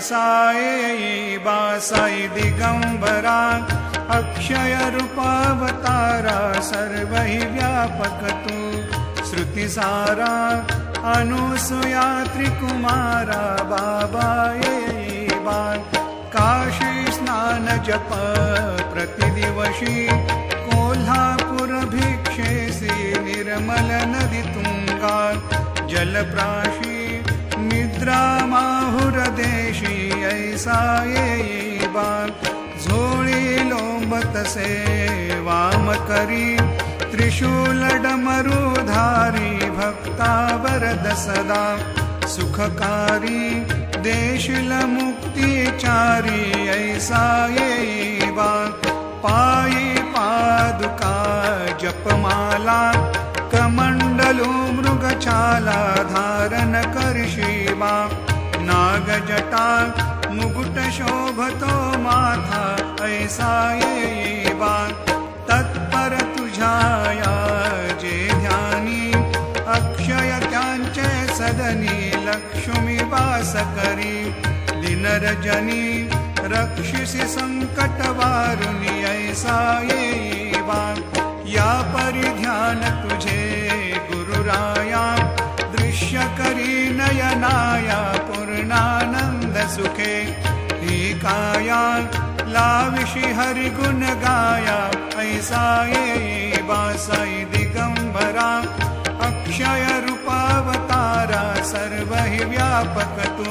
ऐसा ये बासाई दिगंबरा अक्षय रूपावतारा सर्व ही व्यापक तू श्रुति सारा अनुसुया त्रिकुमारा बाबा ये बाल काशी स्नान जप प्रतिदिवशी कोल्हापुर भिक्षेसी निर्मल नदी तुंगा जलप्राशी निद्रा माहुर देशी ऐसा ये बाल झोळी लोंबत से वाम करी त्रिशूल डमरुधारी भक्ता वरद सदा सुखकारी देशिल मुक्तिचारी ऐसा ये बाल पायी पादुका जपमाला कमंडलू मृगछाला धारण करशिवा नागजटा मुकुट शोभतो माथा ऐसा ये बाल तत्पर तुझाया जे ध्यानी अक्षय त्यांचे सदनी लक्ष्मी वास करी दिनरजनी रक्षिसी संकट वारुनी ऐसा ये बाल या परिध्यान तुझे गुरुराया दृश्य करी नयनाया पूर्णानंद सुखे ही काया लाविशी हरि गुण गाया ऐसा ये बासाई दिगंबरा अक्षय रूपावतारा सर्व ही व्यापक तू